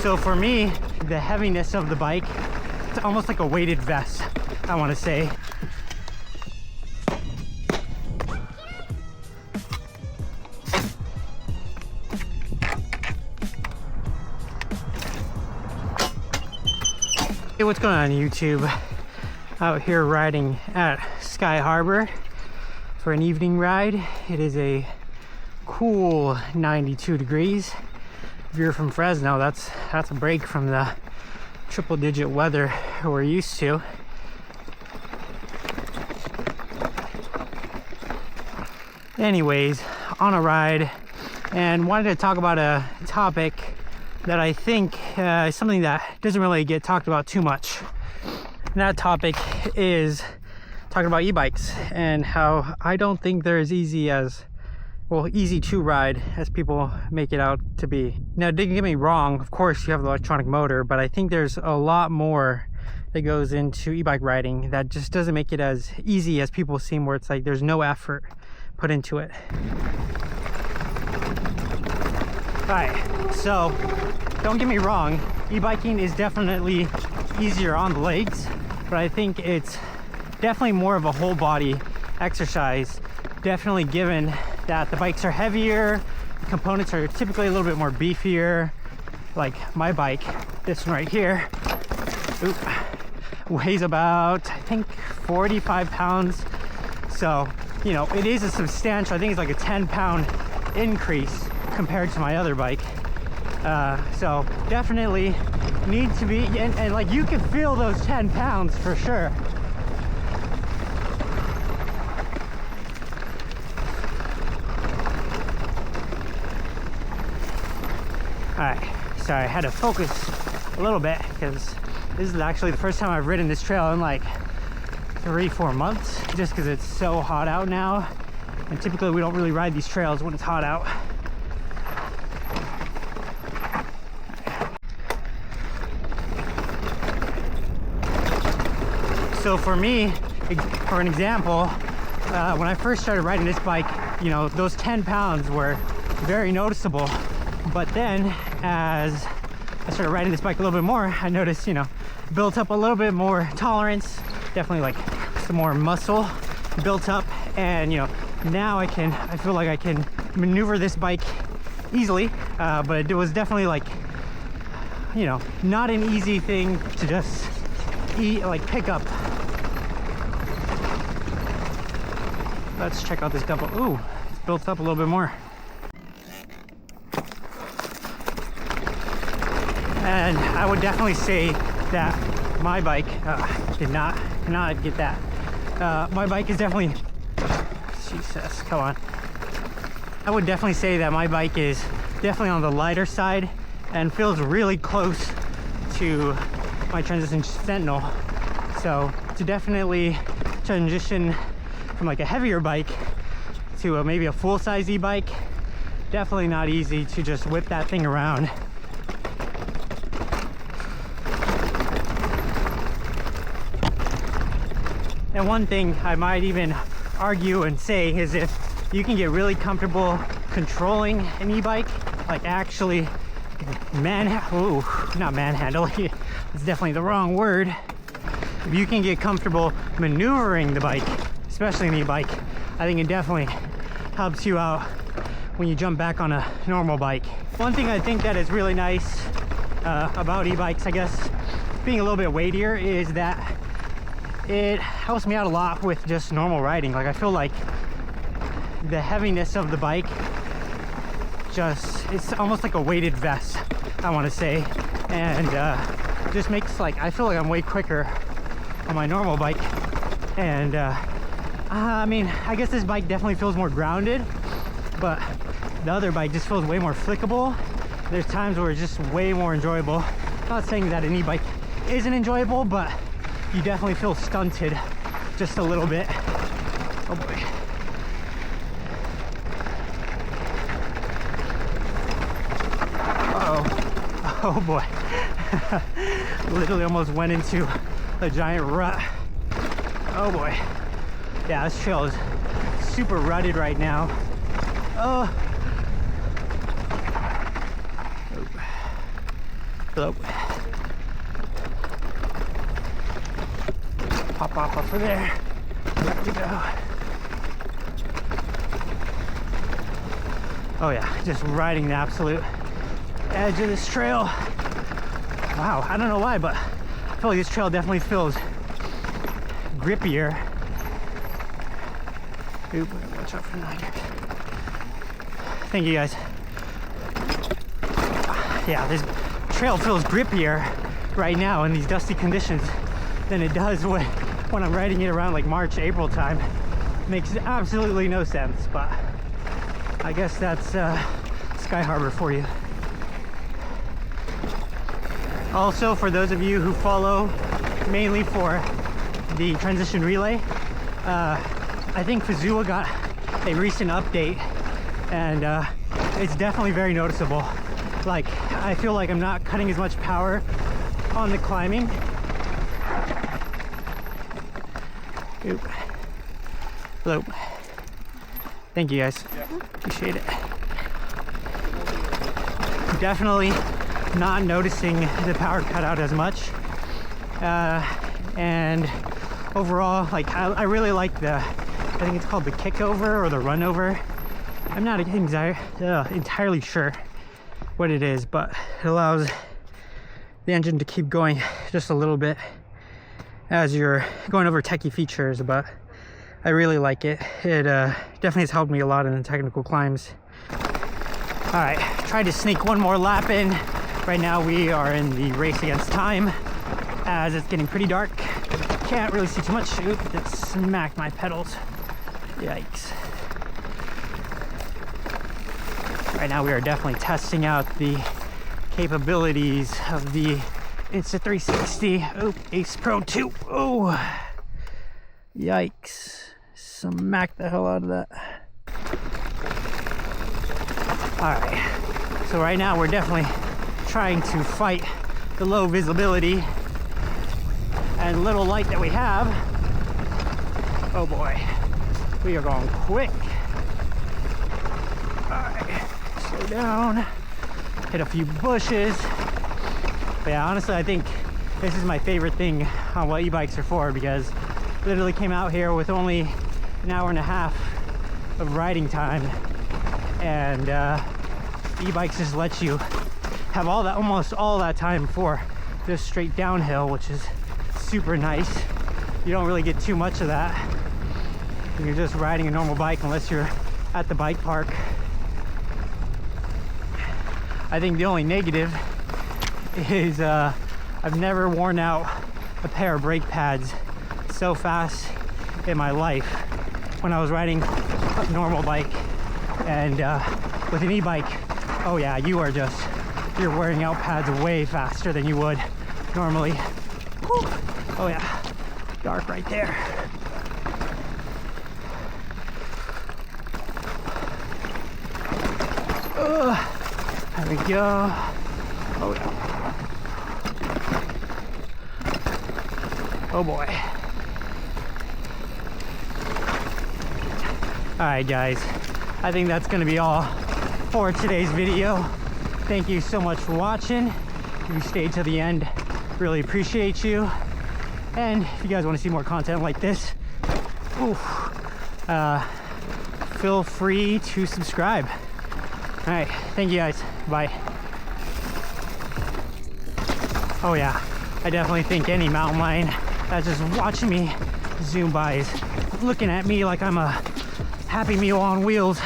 So for me, the heaviness of the bike, it's almost like a weighted vest, I want to say. Hey, what's going on YouTube? Out here riding at Sky Harbor for an evening ride. It is a cool 92 degrees. If you're from Fresno, that's a break from the triple digit weather we're used to. Anyways, on a ride, and wanted to talk about a topic that I think is something that doesn't really get talked about too much. And that topic is talking about e-bikes and how I don't think they're as easy to ride as people make it out to be. Now, don't get me wrong, of course you have the electronic motor, but I think there's a lot more that goes into e-bike riding that just doesn't make it as easy as people seem, where it's like there's no effort put into it. Alright, so don't get me wrong, e-biking is definitely easier on the legs, but I think it's definitely more of a whole body exercise, definitely given that the bikes are heavier, the components are typically a little bit more beefier. Like my bike, this one right here, weighs about, I think, 45 pounds. So, you know, it is a substantial, I think it's like a 10-pound increase compared to my other bike. So definitely need to be, and like you can feel those 10 pounds for sure. Alright, sorry, I had to focus a little bit because this is actually the first time I've ridden this trail in like 3-4 months, just because it's so hot out now, and typically we don't really ride these trails when it's hot out. So for me, for an example, when I first started riding this bike, you know, those 10 pounds were very noticeable. But then as I started riding this bike a little bit more, I noticed, you know, built up a little bit more tolerance, definitely like some more muscle built up, and you know, now I feel like I can maneuver this bike easily, but it was definitely like, you know, not an easy thing to just pick up. Let's check out this double. Ooh, it's built up a little bit more. And I would definitely say that my bike cannot get that. My bike is definitely, Jesus, come on. I would definitely say that my bike is definitely on the lighter side and feels really close to my Transition Sentinel. So to definitely transition from like a heavier bike to maybe a full-size e-bike, definitely not easy to just whip that thing around. And one thing I might even argue and say is, if you can get really comfortable controlling an e-bike, like actually not manhandling, it's definitely the wrong word. If you can get comfortable maneuvering the bike, especially an e-bike, I think it definitely helps you out when you jump back on a normal bike. One thing I think that is really nice about e-bikes, I guess, being a little bit weightier, is that it helps me out a lot with just normal riding. Like I feel like the heaviness of the bike, it's almost like a weighted vest, I want to say, and just makes, like, I feel like I'm way quicker on my normal bike. And I mean, I guess this bike definitely feels more grounded, but the other bike just feels way more flickable. There's times where it's just way more enjoyable. Not saying that an e-bike isn't enjoyable, but you definitely feel stunted just a little bit. Oh boy. Uh-oh. Oh boy. Literally almost went into a giant rut. Oh boy. Yeah, this trail is super rutted right now. Hello. Pop off over there. There we go. Oh yeah, just riding the absolute edge of this trail. Wow, I don't know why, but I feel like this trail definitely feels grippier. Oop, watch out for the line. Thank you guys. Yeah, this trail feels grippier right now in these dusty conditions than it does when I'm riding it around like March, April time. Makes absolutely no sense, but I guess that's Sky Harbor for you. Also, for those of you who follow mainly for the transition relay, I think Fazua got a recent update, and it's definitely very noticeable. Like, I feel like I'm not cutting as much power on the climbing. Oop. Hello. Thank you guys. Yeah. Appreciate it. Definitely not noticing the power cutout as much. And overall, like, I really like the, I think it's called the kick over or the run over. I'm not entirely sure what it is, but it allows the engine to keep going just a little bit as you're going over techie features, but I really like it. It definitely has helped me a lot in the technical climbs. All right, try to sneak one more lap in. Right now we are in the race against time as it's getting pretty dark. Can't really see too much. Oop, that smacked my pedals. Yikes. Right now we are definitely testing out the capabilities of the Insta360. Oop, Ace Pro 2. Oh, yikes. Smack the hell out of that. All right, so right now we're definitely trying to fight the low visibility and little light that we have. Oh boy, we are going quick. All right, slow down, hit a few bushes. But yeah, honestly, I think this is my favorite thing on what e-bikes are for, because literally came out here with only an hour and a half of riding time, and e-bikes just let you have all that, almost all that time for just straight downhill, which is super nice. You don't really get too much of that when you're just riding a normal bike, unless you're at the bike park. I think the only negative is I've never worn out a pair of brake pads so fast in my life when I was riding a normal bike. And with an e-bike, oh yeah, you're wearing out pads way faster than you would normally. Whew. Oh yeah, dark right there. There we go. Oh yeah. Oh boy. All right, guys, I think that's gonna be all for today's video. Thank you so much for watching. If you stayed to the end, really appreciate you. And if you guys want to see more content like this, feel free to subscribe. All right, thank you guys. Bye. Oh yeah, I definitely think any mountain lion that's just watching me zoom by is looking at me like I'm a Happy Meal on wheels.